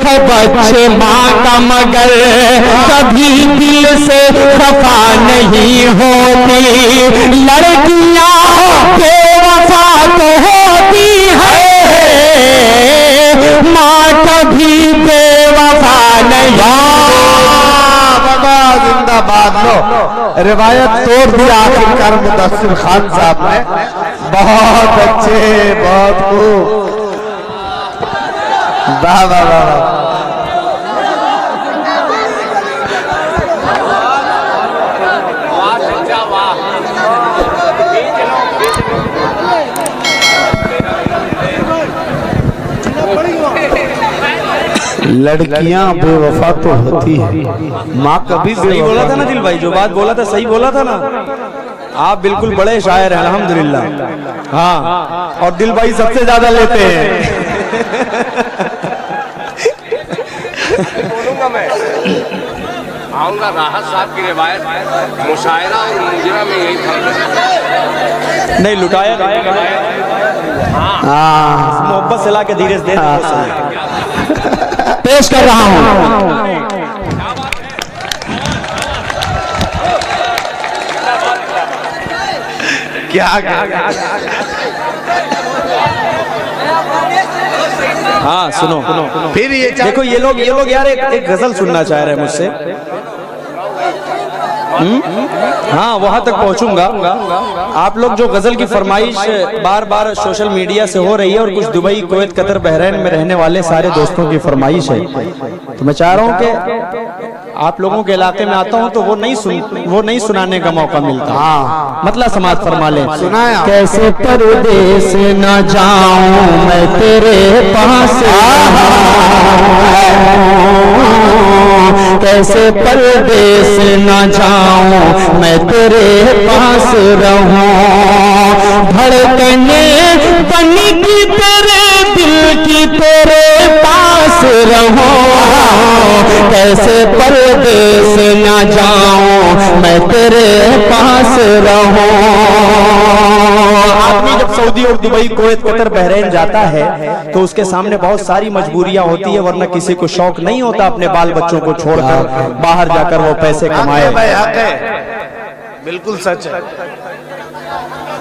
है बच्चे माँ का मगर कभी दिल से खफा नहीं होती। लड़कियां बेवफा तो होती है, माँ कभी बेवफा नहीं। जिंदाबाद। लो रिवायत तोड़ दी आखिरकार मुदस्सिर खान साहब ने। बहुत अच्छे, बहुत खूब, वाह वाह वाह। लड़कियां बेवफा तो होती है, माँ कभी सही बोला था ना दिल भाई, जो बात बोला था सही बोला था ना। आप बिल्कुल बड़े शायर हैं अल्हम्दुलिल्लाह। हाँ, और दिल भाई सबसे ज्यादा लेते हैं। बोलूंगा मैं, आऊंगा। राहत साहब की रिवायत मुशायरा और मुजरा में यही था। नहीं लुटाया मोहब्बत से ला के धीरे से दे पेश कर रहा हूं। क्या हाँ सुनो फिर ये देखो, ये लोग यार एक गजल सुनना चाह रहे हैं मुझसे। हाँ वहां तक पहुंचूंगा। आप लोग जो गजल की फरमाइश बार बार सोशल मीडिया से हो रही है, और कुछ दुबई, कुवैत, कतर, बहरीन में रहने वाले सारे दोस्तों की फरमाइश है, तो मैं चाह रहा हूं कि आप लोगों के इलाके में आता हूं तो वो नहीं सुनाने का मौका मिलता। हाँ मतलब समाज फरमा ले। सुनाया। कैसे परदेस न जाऊं मैं तेरे पास, कैसे परदेस न जाऊं मैं तेरे पास रहूं। धड़कने बनी की तेरे दिल की तेरे पास रहूं। कैसे परदेस न जाऊं मैं तेरे पास रहूं। आदमी जब सऊदी और दुबई, कुवैत, कतर, बहरीन जाता है तो उसके सामने बहुत सारी मजबूरियां होती है, वरना किसी को शौक नहीं होता अपने बाल बच्चों को छोड़कर बाहर जाकर वो पैसे कमाए। बिल्कुल सच है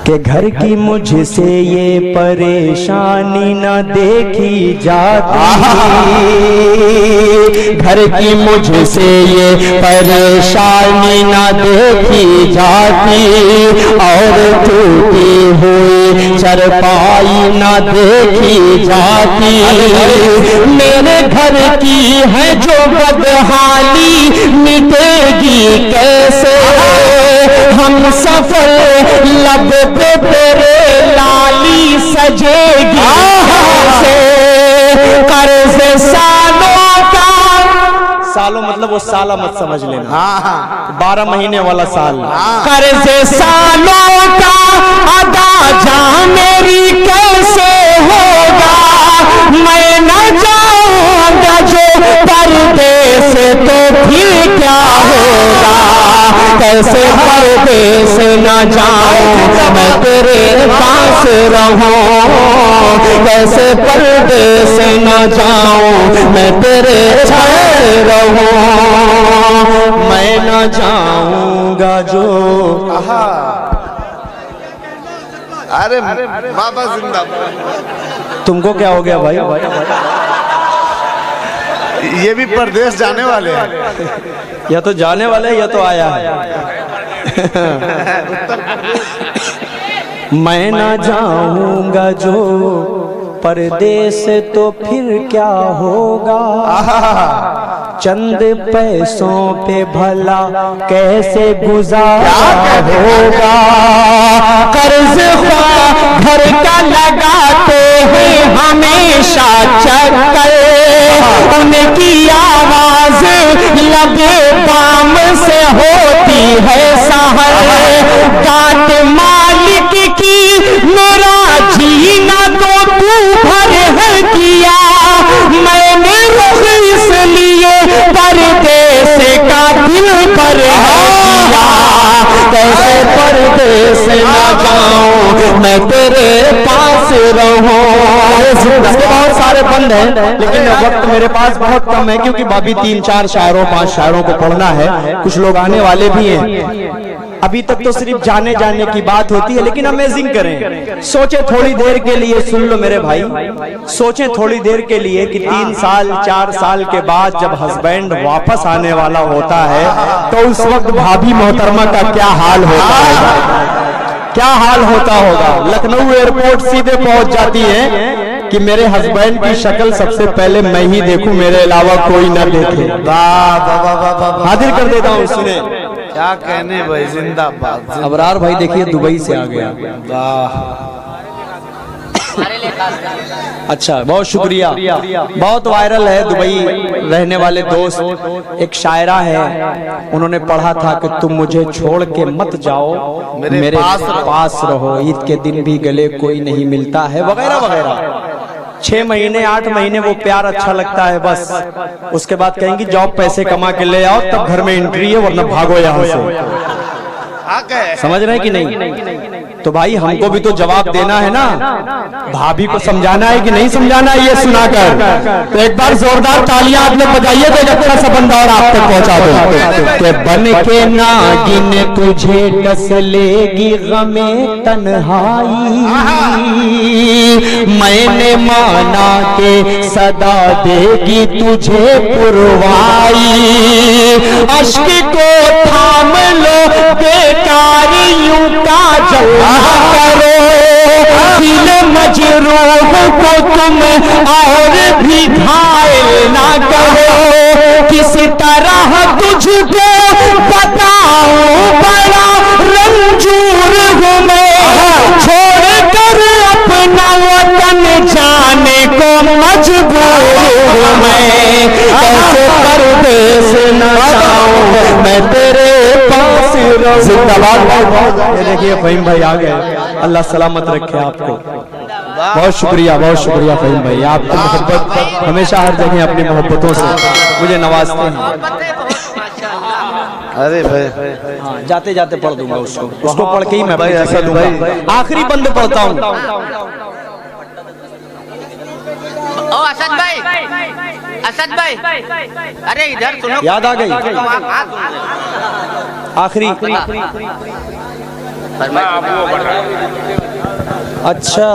कि घर की मुझसे ये परेशानी न देखी जाती। घर की मुझसे ये परेशानी न देखी जाती, और टूटी हुई चरपाई न देखी जाती। मेरे घर की है जो बदहाली मिटेगी कैसे। हम सफर लब पे तेरे लाली सजेगी कैसे। कर्ज सालों का, सालों मतलब वो साला मत समझ लेना। 12 महीने वाला साल। कर्ज सालों का अदा जा मेरी कैसे होगा। मैं न जाऊंगा जो परदेस तो फिर क्या होगा। कैसे परदेस न जाऊं मैं तेरे पास रहूं। कैसे परदेस न जाऊं मैं तेरे साथ रहूं। मैं न जाऊंगा जो। अरे बाबा जिंदाबाद। तुमको क्या हो गया भाई? ये भी परदेश जाने वाले हैं। या तो जाने वाले या तो आया है। मैं न जाऊंगा जो परदेस तो फिर क्या होगा। चंद पैसों पे भला कैसे गुजारा होगा। कर्ज घर का लगाते हैं हमेशा चक्कर। उनकी आवाज लबे बाम से होती है सहर। डांट मालिक की मेरा जीना तो तू भर है किया। मैंने रुख इसलिए परदेस का दिल पर किया। कैसे परदेस न जाऊं मैं तेरे पास रहूं। इसके बहुत सारे बंद हैं, लेकिन वक्त मेरे पास बहुत कम है, क्योंकि अभी 3-4 शायरों 5 शायरों को पढ़ना है। कुछ लोग आने वाले भी हैं। अभी तक तो सिर्फ जाने की बात होती है, लेकिन अमेजिंग करें। सोचे थोड़ी देर के लिए, सुन लो मेरे भाई, सोचे थोड़ी देर के लिए कि 3 साल 4 साल के बाद जब हस्बैंड वापस आने वाला होता है तो उस वक्त भाभी मोहतरमा का क्या हाल होता है, क्या हाल होता होगा। लखनऊ एयरपोर्ट सीधे पहुंच जाती है कि मेरे हस्बैंड की शक्ल सबसे पहले मैं ही देखूं, मेरे अलावा कोई ना देखे। हाजिर कर देता हूं, सुने क्या कहने भाई, जिंदाबाद। अबरार भाई देखिए दुबई से आ गया। अच्छा, बहुत शुक्रिया, बहुत वायरल है दुबई रहने वाले दोस्त। एक शायरा है, उन्होंने पढ़ा था कि तुम मुझे छोड़ के मत जाओ, मेरे पास रहो, ईद के दिन भी गले कोई नहीं मिलता है, वगैरह वगैरह। 6 महीने 8 महीने वो प्यार अच्छा लगता है, बस उसके बाद कहेंगी जॉब पैसे कमा के ले आओ, तब घर में एंट्री है, वरना भागो यहाँ से। समझ रहे हैं कि नहीं? तो भाई हमको भी तो जवाब देना है ना, भाभी को समझाना है कि नहीं समझाना है, ये सुनाकर। तो एक बार जोरदार तालियां आप लोग बजाइए तो एक अच्छा सा बंदा और आप तक पहुंचा दो। के बन के नागिन तुझे डस लेगी गमे तन्हाई, मैंने माना के सदा देगी तुझे पुरवाई। अश्क को थाम लो बेकारियों का जलवा करो, दिल मजरूह को तुम और भी घायल ना करो। किस तरह तुझको बताऊं बड़ा रंजूर हूँ मैं, छोड़ कर अपना वतन जाने को मजबूर हूँ मैं। कैसे परदेस न जाऊं मैं तेरे पास रहूं। जिंदाबाद। ये देखिए फहीम भाई आ गए, अल्लाह सलामत रखे आपको। बहुत शुक्रिया फहीम भाई, आपकी मोहब्बत हमेशा हर जगह अपनी मोहब्बतों से मुझे नवाजते हैं। अरे भाई, हाँ, जाते जाते पढ़ दूंगा उसको पढ़ के ही मैं भाई ऐसा दूंगा। आखिरी बंद पढ़ता हूँ। ओ असद भाई, अरे इधर सुनो, याद आ गई आखिरी। अच्छा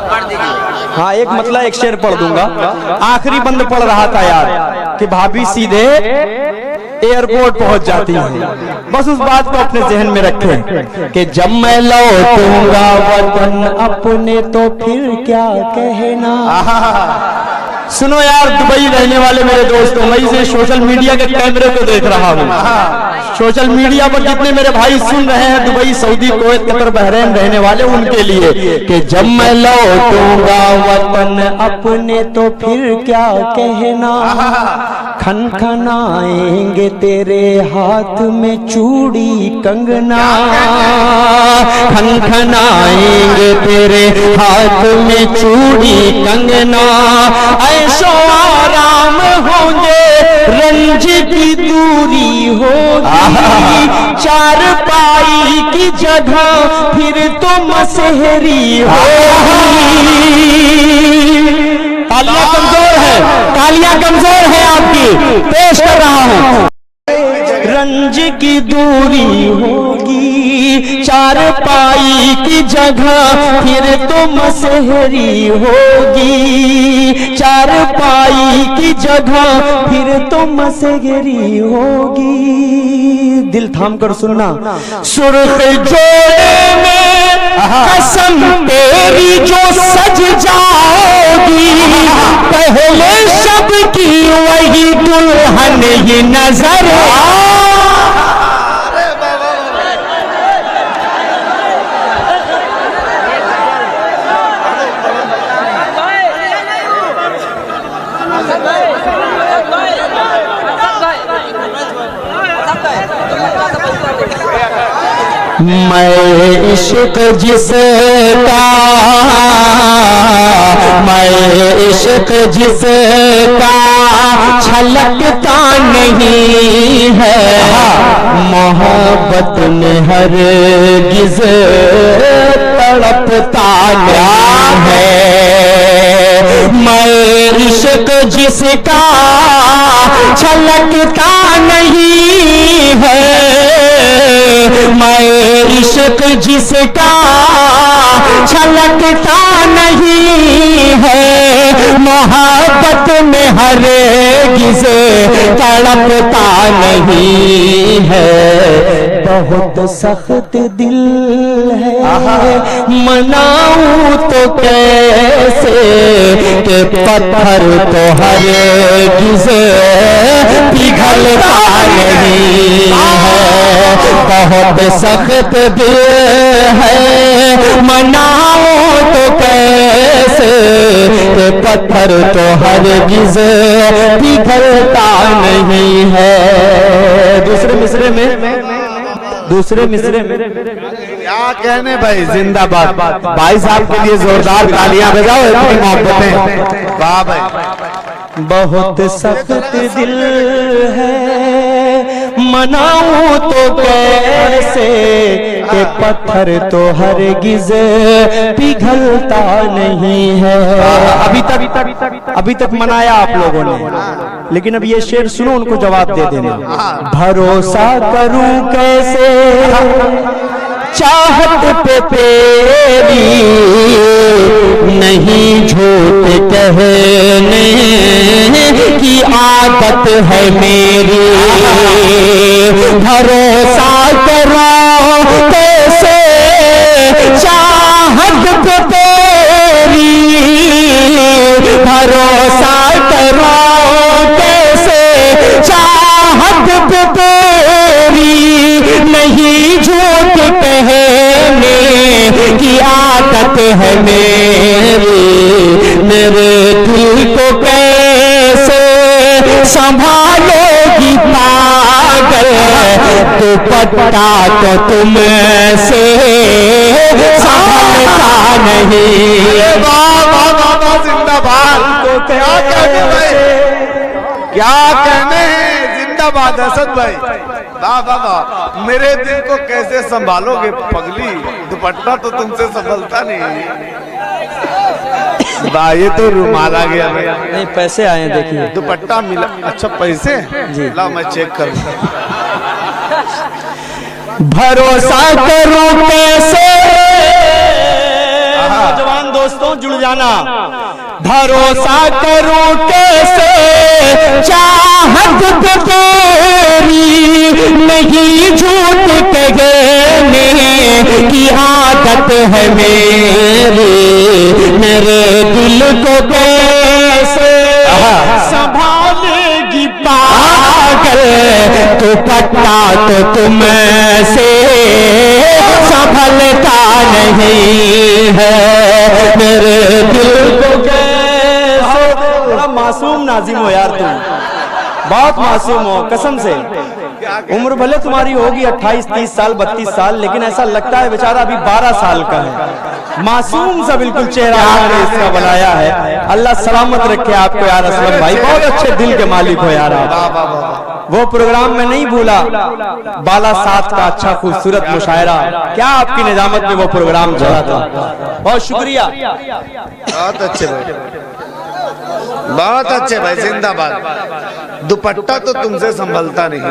पढ़ दीजिए। हाँ, एक मतलब एक शेर पढ़ दूंगा। आखिरी बंद पढ़ रहा था यार कि भाभी सीधे एयरपोर्ट पहुंच जाती है। बस उस बात को अपने जहन में रखें कि जब मैं लौटूंगा वतन अपने तो फिर क्या कहना। सुनो यार, दुबई रहने वाले मेरे दोस्तों, मैं इसे सोशल मीडिया के कैमरे को देख रहा हूँ। सोशल मीडिया पर जितने मेरे भाई सुन रहे हैं Dubai, Saudi, Kuwait, Qatar, Bahrain रहने वाले, उनके लिए कि जब मैं लौटूंगा वतन अपने तो फिर क्या कहना। खनखनाएंगे तेरे हाथ में चूड़ी कंगना, खनखनाएंगे तेरे हाथ में चूड़ी कंगना। ऐशो आराम होंगे, रंज की दूरी होगी, चार पाई की जगह फिर तो मसहरी होगी। तालियां कमजोर है, तालियां कमजोर है आपकी, पेश कर रहा हूं। रंज की दूरी होगी, चार पाई की जगह फिर तो मसहरी होगी, चार पाई की जगह फिर तो मसहरी होगी। दिल थाम कर सुनना। सुर्ख जोड़े में कसम तेरी जो सज जाओगी, पहले शब की वही दुल्हन ही नजर मैं इश्क जिसका, मैं इश्क जिसका छलकता नहीं है, मोहब्बत में हरगिज़ तड़पता नहीं है। मैं इश्क जिसका छलकता नहीं है, मैं इश्क जिसका छलकता नहीं है, मोहब्बत में हरगिज़ तड़पता नहीं है। बहुत सख्त दिल है मनाऊं तो कैसे, के पत्थर तो हरगिज़ पिघलता नहीं है। बहुत सख्त दिल है मनाऊं तो कैसे, के पत्थर तो हरगिज़ पिघलता नहीं है। दूसरे मिसरे में क्या कहने भाई, जिंदाबाद। भाई साहब के लिए जोरदार तालियां बजाओ, इतनी मोहब्बतें, वाह भाई। बहुत सख्त दिल है मनाऊं तो कैसे, के पत्थर तो हरगिज़ पिघलता नहीं है। अभी तक मनाया आप लोगों ने, लेकिन अब ये शेर सुनो, उनको जवाब दे देना। भरोसा करूं कैसे चाहत पे तेरी, नहीं झूठ कहने की आदत है मेरी। भरोसा करो कैसे चाहत पे तेरी, भरोसा करो कैसे चाहत पे तेरी, नहीं झूठ कहने की आदत है मेरी। मेरे दिल को कैसे संभालोगी पागल, दुपट्टा तो तुमसे संभलता नहीं। जिंदाबाद। क्या कहने भाई, क्या कहने हैं, जिंदाबाद असद भाई, वाह वाह वाह। मेरे दिल को कैसे संभालोगे पगली, दुपट्टा तो तुमसे संभलता नहीं। वाह, ये तो रुमाल आ गया भाई। नहीं, पैसे आए हैं, देखिए। दुपट्टा मिला, अच्छा पैसे जी, ला मैं चेक करूँ। भरोसा करो कैसे, नौजवान दोस्तों जुड़ जाना। भरोसा करो कैसे चाहत पे तेरी, नहीं झूठ कहने की आदत है मेरी। मेरे दिल को कैसे संभालेगी पागल, दुपट्टा तो तुमसे संभलता नहीं है। मेरे दिल को कैसे, बड़ा मासूम नाजिम हो यार तुम, बहुत मासूम हो कसम से। उम्र भले तुम्हारी होगी 28, 30 साल, 32 साल, लेकिन ऐसा लगता है बेचारा अभी 12 साल का है। मासूम सा बिल्कुल चेहरा आपने इसका बनाया है। अल्लाह सलामत रखे आपको यार असलम भाई, बहुत अच्छे दिल के मालिक हो यार आप। वो प्रोग्राम में नहीं भूला, बाला साथ का अच्छा खूबसूरत मुशायरा, क्या आपकी निजामत में वो प्रोग्राम चला था। बहुत शुक्रिया, बहुत अच्छे भाई, बहुत अच्छे भाई, जिंदाबाद। दुपट्टा तो तुमसे संभलता नहीं।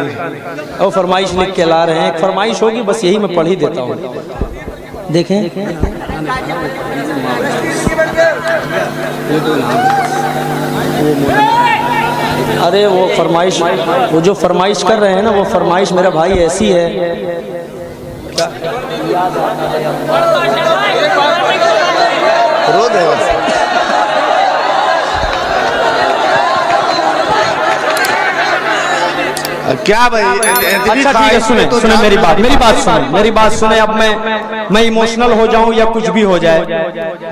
वो फरमाइश लिख के ला रहे हैं, एक फरमाइश होगी बस, यही मैं पढ़ ही देता हूँ। देखें, अरे वो फरमाइश, वो जो फरमाइश कर रहे हैं ना, वो फरमाइश मेरा भाई ऐसी है। रो देगा। क्या भाई, अच्छा ठीक है, सुने सुने मेरी बात सुने। अब मैं इमोशनल हो जाऊं या कुछ भी हो जाए,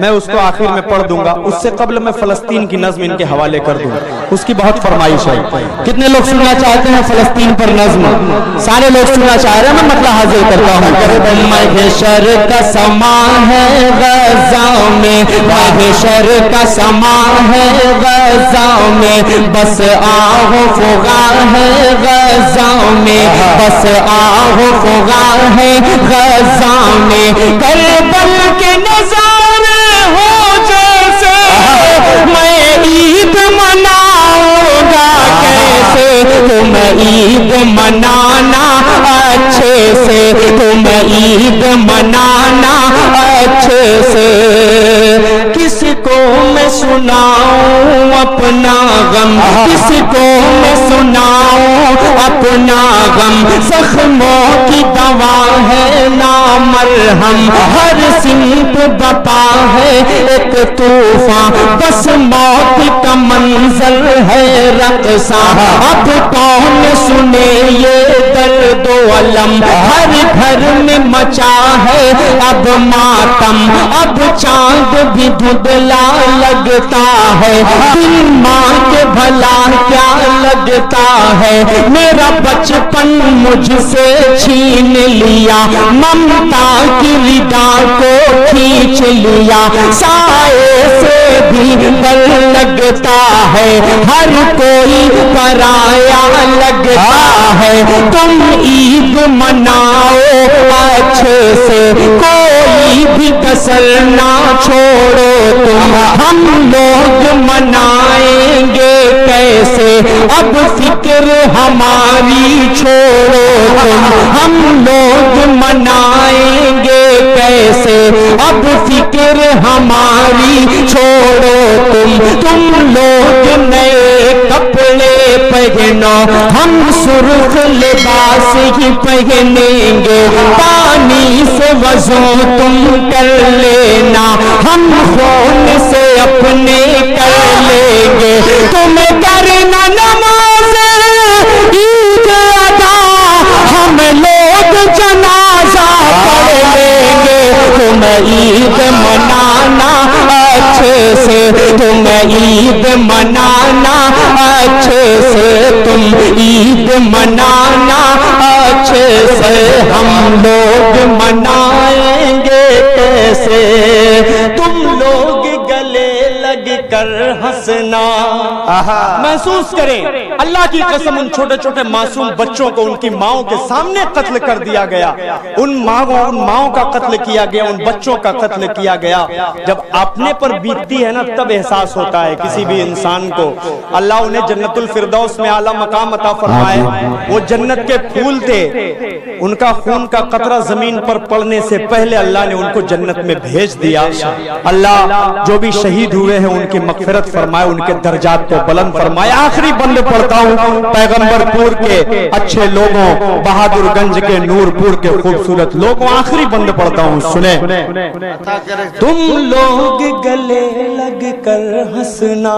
मैं उसको आखिर में पढ़ दूंगा। उससे कबल मैं फलस्तीन की नज्म इनके हवाले कर दूं, उसकी बहुत फरमाइश है। कितने लोग सुनना चाहते हैं फलस्तीन पर नज्म? सारे लोग सुनना चाह रहे हैं, मैं मतलब हाजिर करता हूँ। महशर का समा है गज़ा में, महशर का समा है गज़ा में, बस आहो फुगा है गज़ा में, बस आहो फुगा है गज़ा में। करबल के मनाऊंगा कैसे, तुम ईद मनाना अच्छे से, तुम ईद मनाना अच्छे से। किसको मैं सुनाऊं अपना गम, किसको मैं सुनाऊं अपना गम, जख्मों की दवा है ना मरहम, हर सिमत बता है एक तूफान, बस मौत का मंजर है रक़्सा। अब कौन सुने ये दर्द अलम, हर घर में मचा है अब मातम, अब चांद भी धुंधला लगता है, दिल मां के भला क्या लगता है। मेरा बचपन मुझसे छीन लिया, ममता की रिदा को खींच लिया, साए से भी डर लगता है, हर कोई पराया लगता है। तुम ईद मनाओ अच्छे से, कोई भी कसर ना छोड़ो तुम, हम लोग मनाएंगे कैसे, अब फिक्र हमारी छोड़ो तुम, हम लोग मनाएंगे कैसे, अब फिक्र हमारी छोड़ो तुम लोग नए कपड़े पहनो, हम सुर्ख लिबास ही पहनेंगे, पानी से वज़ू तुम कर लेना, हम खून से अपने कर लेंगे, तुम करना नमाज ईद अदा, हम लोग जनाजा पढ़ लेंगे। तुम ईद मनाना अच्छे से, तुम ईद मनाना अच्छे से, तुम ईद मनाना अच्छे से, हम लोग मनाएंगे कैसे। तुम लोग गले लग कर हंसना, महसूस करें अल्लाह की कसम, उन छोटे छोटे मासूम बच्चों को उनकी माओं के सामने कत्ल कर दिया गया, उन माओं का कत्ल किया गया, उन बच्चों का कत्ल किया गया। जब अपने पर बीतती है ना तब एहसास होता है किसी भी इंसान को। अल्लाह उन्हें जन्नतुल फिरदौस में आला मकाम अता फरमाए, वो जन्नत के फूल थे, उनका खून का कतरा जमीन पर पड़ने से पहले अल्लाह ने उनको जन्नत में भेज दिया। अल्लाह जो भी शहीद हुए हैं उनकी मगफिरत फरमाए, उनके दर्जात को बुलंद फरमाए। आखिरी बंद पढ़ता हूँ पैगंबरपुर के अच्छे लोगों, बहादुरगंज के नूरपुर के खूबसूरत लोगों, आखिरी बंद पढ़ता हूँ, सुने। तुम लोग गले लग कर हंसना,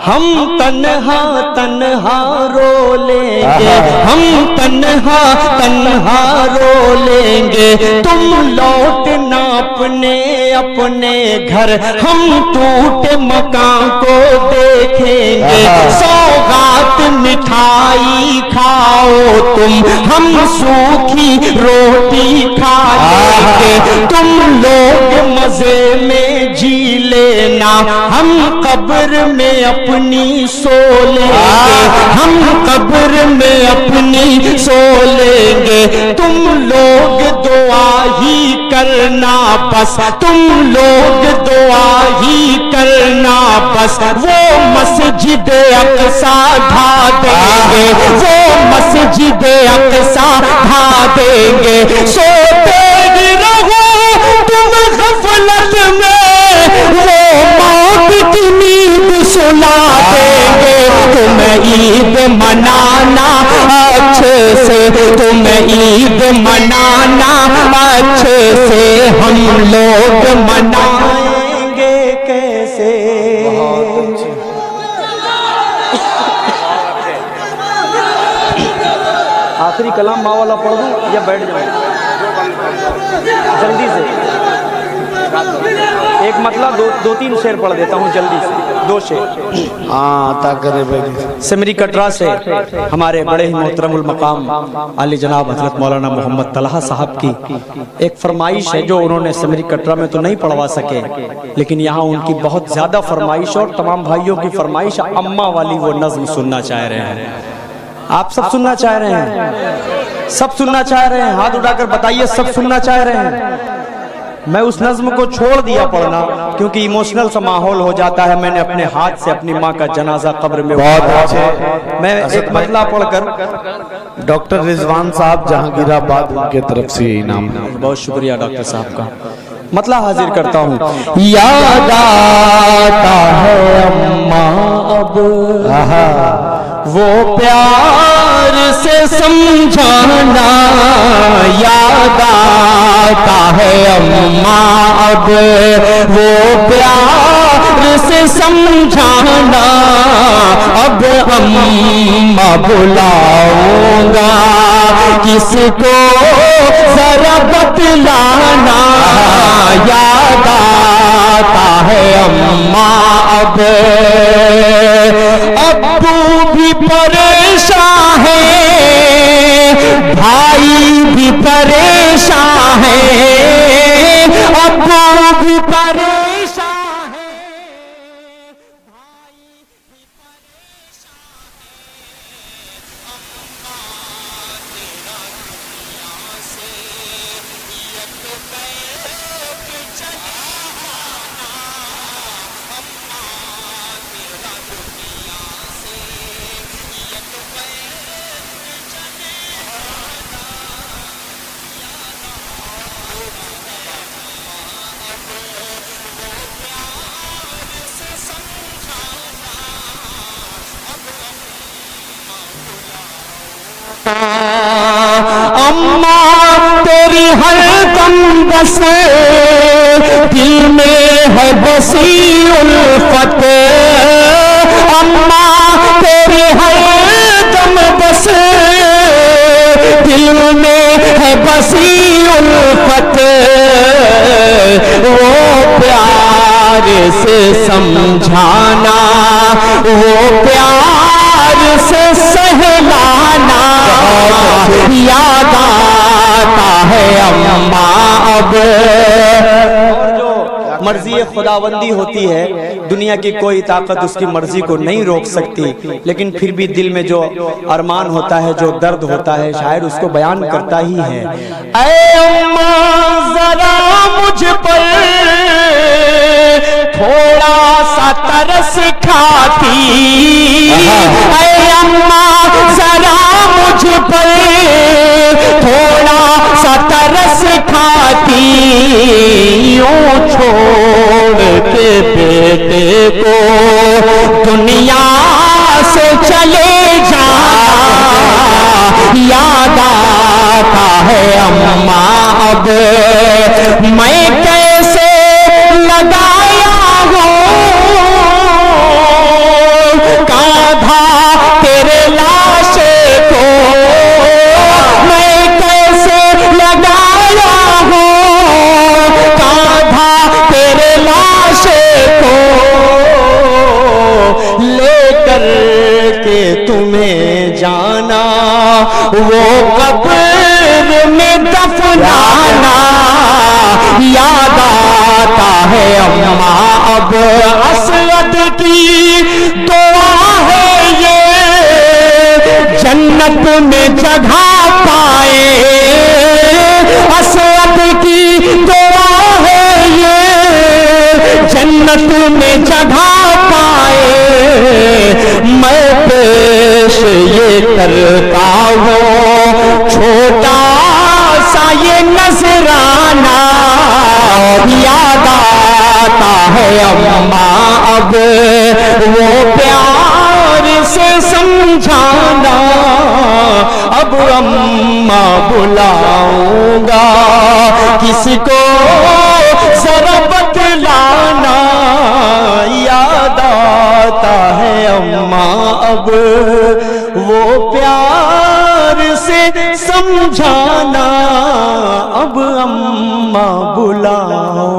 हम तन्हा तन्हा रो लेंगे, हम तन्हा तन्हा रो लेंगे, तुम लौटना अपने अपने घर, हम टूटे मकान को देखेंगे, सौगात मिठाई खाओ तुम, हम सूखी रोटी खा लेंगे, तुम लोग मजे में जी लेना, हम कब्र में अपनी सो लेंगे, हम कब्र में अपनी सो लेंगे, तुम लोग दुआ ही करना बस, तुम लोग दुआ ही करना बस, वो मस्जिद अक़सा ढा देंगे, वो मस्जिद अक़सा ढा देंगे, सोते ही रहो तुम गफलत में, वो मौत की नींद सुला देंगे। तुम ईद मनाना अच्छे से, तुम ईद मनाना अच्छे से, हम लोग मनाएंगे कैसे। आखिरी कलाम माँ वाला पढ़ दूं या बैठ जाऊं? जल्दी से एक मतलब दो तीन शेर पढ़ देता हूँ जल्दी से, दो शेर। सिमरी कटरा से हमारे बड़े ही मोहतरमुल मकाम आली जनाब हजरत मौलाना मोहम्मद तलहा साहब की एक फरमाइश है जो उन्होंने सिमरी कटरा में तो नहीं पढ़वा सके, लेकिन यहाँ उनकी बहुत ज्यादा फरमाइश और तमाम भाइयों की फरमाइश, अम्मा वाली वो नज्म सुनना चाह रहे हैं। आप सब सुनना चाह रहे हैं? सब सुनना चाह रहे हैं? हाथ उठाकर बताइए, सब सुनना चाह रहे हैं? मैं उस नज्म को छोड़ दिया पढ़ना क्योंकि इमोशनल सा माहौल हो जाता है। मैंने अपने हाथ से अपनी माँ का जनाजा कब्र में बहुत अच्छे। मैं एक मतला पढ़कर डॉक्टर रिजवान साहब जहांगीराबाद उनके तरफ से इनाम। बहुत शुक्रिया डॉक्टर साहब का। मतला हाजिर करता हूँ। याद आता है अम्मा अब वो प्यार से समझाना, याद आता है अम्मा अब वो प्यार से समझाना, अब अम्मा बुलाऊंगा किसको जरा बतलाना, याद आता है अम्मा अब। अब्बू भी परेशान है, भाई भी परेशान है, अब्बू भी परेशान है, भाई भी परेशान है, अम्मा तेरा दुनिया से एक बैग चला आना, अम्मा तेरा दुनिया से एक बैग चले आना, अम्मा तेरी हर दम बस दिल में है बसी उल्फत, अम्मा तेरी हर दम बस दिल में है बसी उल्फत, वो प्यार से समझाना, वो प्यार से सहलाना, याद आता है अम्मा अब। मर्जी खुदाबंदी होती है, दुनिया की कोई ताकत उसकी मर्जी को नहीं रोक सकती, लेकिन फिर भी दिल में जो अरमान होता है, जो दर्द होता है, शायर उसको बयान करता ही है। ऐ अम्मा जरा मुझ पर थोड़ा सा तरस खाती, ऐ अम्मा जरा मुझ पर थोड़ा सा तरस खाती, यूं छोड़ के बेटे को दुनिया से चले जाना, याद आता है अम्मा अब। मैं कैसे लगाया हूँ कांधा तेरे लाशे को, मैं कैसे लगाया हूँ कांधा तेरे लाशे को, लेकर के तुम्हें जाना वो कब्र में दफनाना, याद आता है अम्मा अब। असद की दुआ है ये जन्नत में जगह पाए, असद की दुआ है ये जन्नत में जगह पाए, मैं पेश ये करता हूँ छोटा सा ये नजराना, याद आता है अम्मा अब वो प्यार से समझाना, अब अम्मा बुलाऊंगा किसको जरा बतलाना, याद आता है अम्मा अब वो प्यार से समझाना, अब अम्मा बुलाओ।